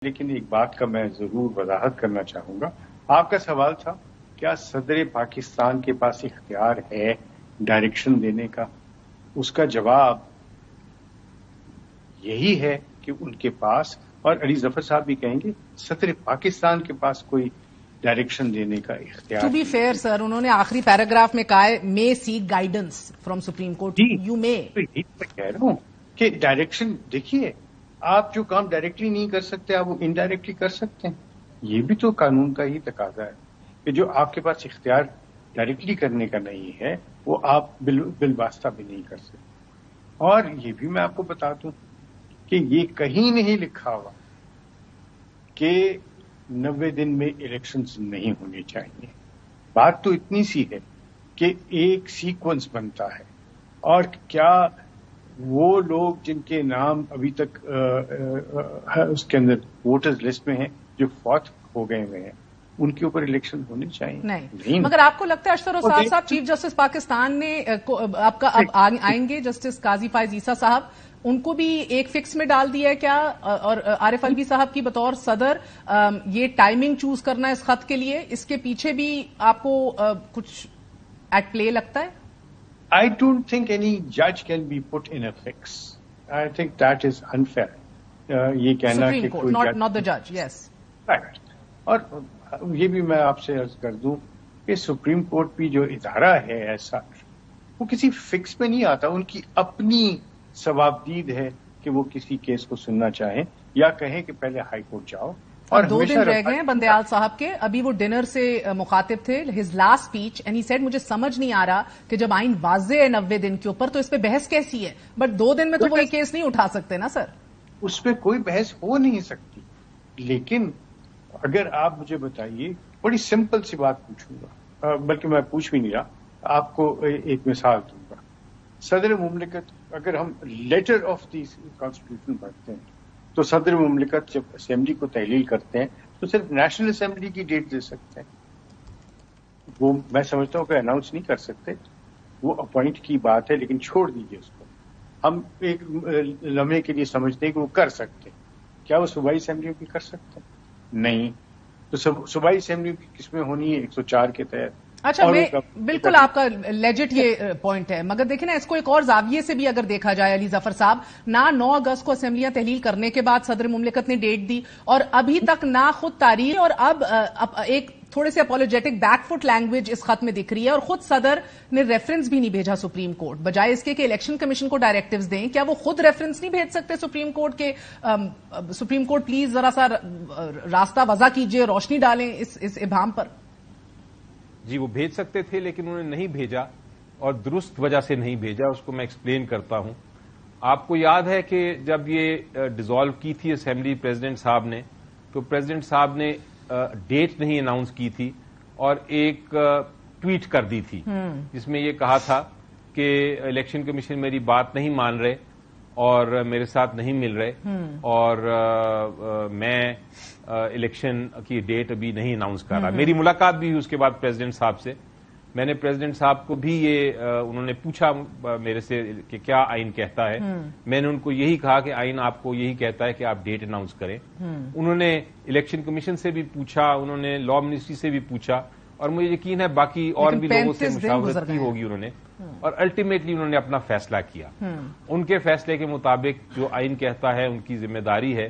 لیکن ایک بات کا میں ضرور وضاحت کرنا چاہوں گا. آپ کا سوال تھا کیا صدر پاکستان کے پاس اختیار ہے ڈائریکشن دینے کا؟ اس کا جواب یہی ہے کہ ان کے پاس، اور علی ظفر صاحب بھی کہیں گے، صدر پاکستان کے پاس کوئی ڈائریکشن دینے کا اختیار. ٹو بی فیئر سر، انہوں نے آخری پیراگراف میں کہا ہے may seek guidance from supreme court. You may. میں کہہ رہا ہوں کہ ڈائریکشن، دیکھیے آپ جو کام ڈائریکٹلی نہیں کر سکتے آپ وہ انڈائریکٹلی کر سکتے ہیں. یہ بھی تو قانون کا ہی تقاضا ہے کہ جو آپ کے پاس اختیار ڈائریکٹلی کرنے کا نہیں ہے وہ آپ بالواسطہ بھی نہیں کر سکتے. اور یہ بھی میں آپ کو بتا دوں کہ یہ کہیں نہیں لکھا ہوا کہ 90 دن میں الیکشنز نہیں ہونے چاہیے. بات تو اتنی سی ہے کہ ایک سیکوینس بنتا ہے، اور کیا وہ لوگ جن کے نام ابھی تک اس کے اندر ووٹرز لسٹ میں ہیں جو فوت ہو گئے ہوئے ہیں ان کے اوپر الیکشن ہونے چاہیے؟ نہیں. مگر آپ کو لگتا ہے اشتر اسرار صاحب، چیف جسٹس پاکستان نے آپ کا اب آئیں گے جسٹس قاضی فائز عیسیٰ صاحب، ان کو بھی ایک فکس میں ڈال دیا ہے کیا؟ اور عارف الوی صاحب کی بطور صدر یہ ٹائمنگ چوز کرنا اس خط کے لیے، اس کے پیچھے بھی آپ کو کچھ ایٹ پلے لگتا ہے؟ I don't think any judge can be put in a fix. I think that is unfair. یہ کہنا کہ کوئی not the judge, yes. Right. اور یہ بھی میں آپ سے عرض کر دوں کہ سپریم کورٹ بھی جو ادارہ ہے ایسا، وہ کسی فکس میں نہیں آتا. ان کی اپنی ثوابدید ہے کہ وہ کسی کیس کو سننا چاہیں یا کہیں کہ پہلے ہائی کورٹ جاؤ. اور 2 دن رہ گئے ہیں بندیال صاحب کے. ابھی وہ ڈنر سے مخاطب تھے، his last speech, and he said مجھے سمجھ نہیں آ رہا کہ جب آئین واضح ہے 90 دن کے اوپر تو اس پہ بحث کیسی ہے؟ بٹ 2 دن میں تو وہ یہ کیس نہیں اٹھا سکتے نا سر. اس پہ کوئی بحث ہو نہیں سکتی. لیکن اگر آپ مجھے بتائیے، بڑی سمپل سی بات پوچھوں گا، بلکہ میں پوچھ بھی نہیں رہا، آپ کو ایک مثال دوں گا. صدر مملکت، اگر ہم لیٹر آف دی کانسٹیٹیوشن پڑھتے ہیں تو صدر مملکت جب اسمبلی کو تحلیل کرتے ہیں تو صرف نیشنل اسمبلی کی ڈیٹ دے سکتے ہیں. وہ میں سمجھتا ہوں کہ اناؤنس نہیں کر سکتے، وہ اپوائنٹ کی بات ہے، لیکن چھوڑ دیجیے اس کو. ہم ایک لمحے کے لیے سمجھتے ہیں کہ وہ کر سکتے. کیا وہ صوبائی اسمبلیوں کی کر سکتے؟ نہیں. تو صوبائی اسمبلیوں کی کس میں ہونی ہے؟ 104 کے تحت. اچھا، بالکل آپ کا لیجٹ یہ پوائنٹ ہے، مگر دیکھیں نا اس کو ایک اور زاویے سے بھی اگر دیکھا جائے علی ظفر صاحب، نہ 9 اگست کو اسمبلیاں تحلیل کرنے کے بعد صدر مملکت نے ڈیٹ دی، اور ابھی تک نہ خود تاریخ، اور اب ایک تھوڑے سے اپولوجیٹک بیک فٹ لینگویج اس خط میں دکھ رہی ہے، اور خود صدر نے ریفرنس بھی نہیں بھیجا سپریم کورٹ، بجائے اس کے کہ الیکشن کمیشن کو ڈائریکٹیوز دیں. کیا وہ خود ریفرنس نہیں بھیج سکتے سپریم کورٹ کے سپریم کورٹ پلیز ذرا سا راستہ وضع کیجیے، روشنی ڈالیں اس ابہام پر؟ جی وہ بھیج سکتے تھے، لیکن انہوں نے نہیں بھیجا، اور درست وجہ سے نہیں بھیجا. اس کو میں ایکسپلین کرتا ہوں. آپ کو یاد ہے کہ جب یہ ڈیزالو کی تھی اسمبلی پریزیڈنٹ صاحب نے، تو پریزیڈنٹ صاحب نے ڈیٹ نہیں اناؤنس کی تھی اور ایک ٹویٹ کر دی تھی جس میں یہ کہا تھا کہ الیکشن کمیشن میری بات نہیں مان رہے اور میرے ساتھ نہیں مل رہے، اور میں الیکشن کی ڈیٹ ابھی نہیں اناؤنس کر رہا. میری ملاقات بھی ہوئی اس کے بعد پریزیڈنٹ صاحب سے. میں نے پریزیڈنٹ صاحب کو بھی یہ انہوں نے پوچھا میرے سے کہ کیا آئین کہتا ہے. میں نے ان کو یہی کہا کہ آئین آپ کو یہی کہتا ہے کہ آپ ڈیٹ اناؤنس کریں. انہوں نے الیکشن کمیشن سے بھی پوچھا، انہوں نے لا منسٹری سے بھی پوچھا، اور مجھے یقین ہے باقی اور بھی لوگوں سے مشاورت کی ہوگی انہوں نے، اور الٹیمیٹلی انہوں نے اپنا فیصلہ کیا. ان کے فیصلے کے مطابق جو آئین کہتا ہے ان کی ذمہ داری ہے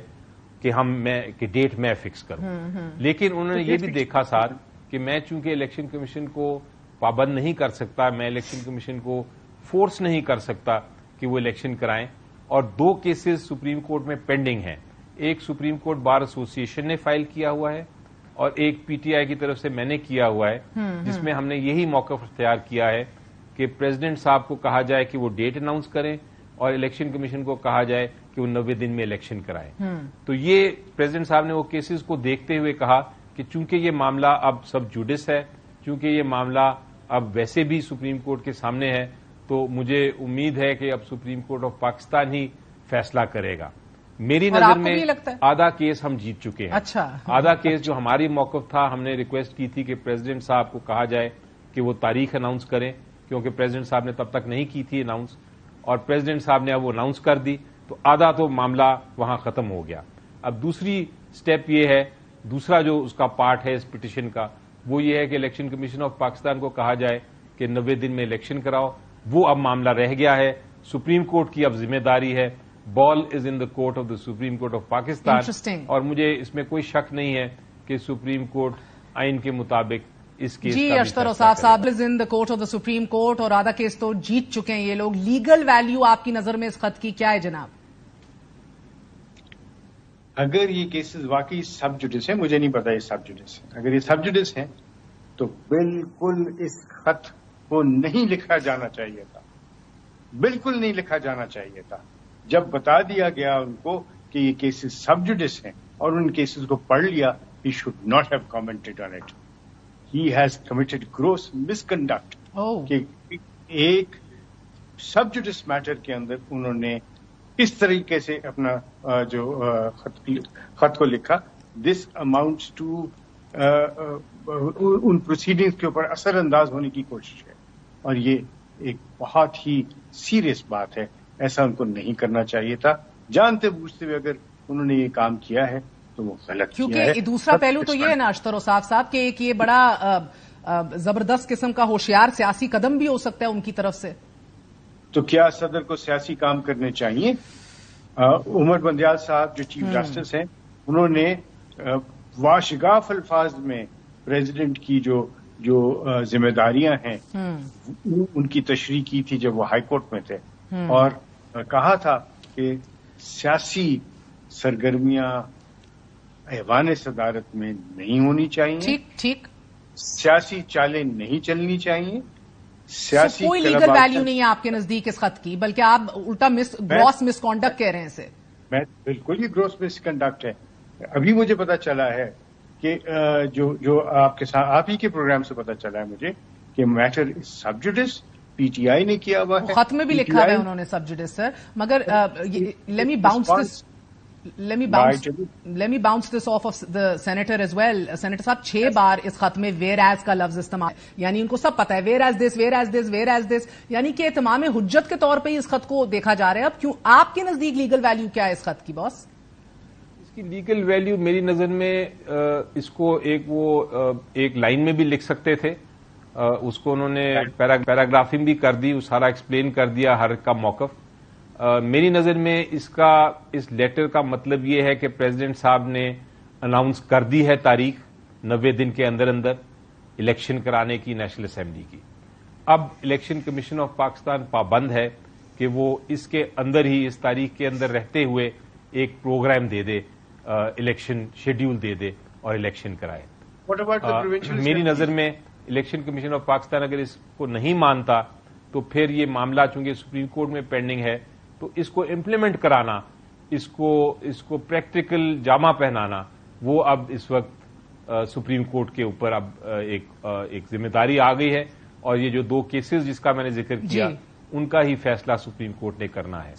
کہ ڈیٹ میں فکس کروں. لیکن انہوں نے یہ بھی دیکھا ساتھ کہ میں چونکہ الیکشن کمیشن کو پابند نہیں کر سکتا، میں الیکشن کمیشن کو فورس نہیں کر سکتا کہ وہ الیکشن کرائیں، اور 2 کیسز سپریم کورٹ میں پینڈنگ ہیں. ایک سپریم کورٹ بار ایسوسی ایشن نے فائل کیا ہوا ہے، اور ایک پی ٹی آئی کی طرف سے میں نے کیا ہوا ہے، جس میں ہم نے یہی موقف اختیار کیا ہے کہ پریزیڈنٹ صاحب کو کہا جائے کہ وہ ڈیٹ اناؤنس کریں، اور الیکشن کمیشن کو کہا جائے کہ وہ 90 دن میں الیکشن کرائیں. تو یہ پریزیڈنٹ صاحب نے وہ کیسز کو دیکھتے ہوئے کہا کہ چونکہ یہ معاملہ اب سب جوڈس ہے، چونکہ یہ معاملہ اب ویسے بھی سپریم کورٹ کے سامنے ہے، تو مجھے امید ہے کہ اب سپریم کورٹ آف پاکستان ہی فیصلہ کرے گا. میری نظر میں آدھا کیس ہم جیت چکے ہیں. اچھا، آدھا کیس جو ہماری موقف تھا، ہم نے ریکویسٹ کی تھی کہ پریزیڈنٹ صاحب کو کہا جائے کہ وہ تاریخ اناؤنس کریں، کیونکہ پریزیڈنٹ صاحب نے تب تک نہیں کی تھی اناؤنس، اور پریزیڈنٹ صاحب نے اب وہ اناؤنس کر دی، تو آدھا تو معاملہ وہاں ختم ہو گیا. اب دوسری اسٹیپ یہ ہے، دوسرا جو اس کا پارٹ ہے اس پٹیشن کا وہ یہ ہے کہ الیکشن کمیشن آف پاکستان کو کہا جائے کہ 90 دن میں الیکشن کراؤ. وہ اب معاملہ رہ گیا ہے، سپریم کورٹ کی اب ذمہ داری ہے. Ball is in the court of the supreme court of Pakistan, اور مجھے اس میں کوئی شک نہیں ہے کہ سپریم کورٹ آئین کے مطابق اس case G Ashtar Ausaf sahib is in the court of the supreme court, اور آدھا کیس تو جیت چکے ہیں یہ لوگ. لیگل ویلیو آپ کی نظر میں اس خط کی کیا ہے جناب؟ اگر یہ کیسز واقعی سب جوڈس ہیں، مجھے نہیں پتا یہ سب جوڈس ہیں، اگر یہ سب جوڈس ہیں تو بالکل اس خط کو نہیں لکھا جانا چاہیے تھا، بالکل نہیں لکھا جانا چاہیے تھا. جب بتا دیا گیا ان کو کہ یہ کیسز سب جوڈس ہیں اور ان کیسز کو پڑھ لیا، he should not have commented on it. He has committed gross مس کنڈکٹ کہ ایک سب جوڈس میٹر کے اندر انہوں نے اس طریقے سے اپنا جو خط کو لکھا. دس اماؤنٹس ٹو ان پروسیڈنگز کے اوپر اثر انداز ہونے کی کوشش ہے، اور یہ ایک بہت ہی سیریس بات ہے. ایسا ان کو نہیں کرنا چاہیے تھا. جانتے بوجھتے ہوئے اگر انہوں نے یہ کام کیا ہے تو وہ غلط کیا ہے. کیونکہ دوسرا پہلو تو یہ ہے نا اشتر اوصاف صاحب کہ ایک یہ بڑا زبردست قسم کا ہوشیار سیاسی قدم بھی ہو سکتا ہے ان کی طرف سے. تو کیا صدر کو سیاسی کام کرنے چاہیے؟ عمر بندیال صاحب جو چیف جسٹس ہیں، انہوں نے واشگاف الفاظ میں پریزیڈنٹ کی جو ذمہ داریاں ہیں ان کی تشریح کی تھی جب وہ ہائی کورٹ میں تھے، اور کہا تھا کہ سیاسی سرگرمیاں ایوان صدارت میں نہیں ہونی چاہیے، ٹھیک سیاسی چالیں نہیں چلنی چاہیے. سیاسی کوئی لیگل ویلیو نہیں ہے آپ کے نزدیک اس خط کی، بلکہ آپ الٹا گراس مس کانڈکٹ کہہ رہے ہیں اسے. میں بالکل ہی گروس مس کنڈکٹ ہے. ابھی مجھے پتا چلا ہے کہ جو آپ کے ساتھ آپ ہی کے پروگرام سے پتا چلا ہے مجھے کہ matter sub judice P T I نے کیا ہوا ہے. خط میں بھی لکھا ہوا ہے انہوں نے سب جوڈس سر، مگر let me bounce this off of the senator as well. Senator صاحب 6 بار اس خط میں ویئر ایز کا لفظ استعمال، یعنی ان کو سب پتا ہے where as this where as this where as this, یعنی کہ اتمام حجت کے طور پہ اس خط کو دیکھا جا رہا ہے. اب کیوں آپ کے نزدیک لیگل ویلیو کیا ہے اس خط کی باس؟ اس کی لیگل ویلیو میری نظر میں اس کو ایک لائن میں بھی لکھ سکتے تھے. اس کو انہوں نے پیراگرافنگ بھی کر دی، سارا ایکسپلین کر دیا ہر کا موقف. میری نظر میں اس لیٹر کا مطلب یہ ہے کہ پریزیڈنٹ صاحب نے اناؤنس کر دی ہے تاریخ 90 دن کے اندر الیکشن کرانے کی نیشنل اسمبلی کی. اب الیکشن کمیشن آف پاکستان پابند ہے کہ وہ اس کے اندر ہی اس تاریخ کے اندر رہتے ہوئے ایک پروگرام دے دے، الیکشن شیڈیول دے دے اور الیکشن کرائے. میری نظر میں الیکشن کمیشن آف پاکستان اگر اس کو نہیں مانتا تو پھر یہ معاملہ چونکہ سپریم کورٹ میں پینڈنگ ہے تو اس کو امپلیمنٹ کرانا، اس کو پریکٹیکل جامہ پہنانا، وہ اب اس وقت سپریم کورٹ کے اوپر اب ایک ذمہ داری آ گئی ہے. اور یہ جو 2 کیسز جس کا میں نے ذکر کیا ان کا ہی فیصلہ سپریم کورٹ نے کرنا ہے.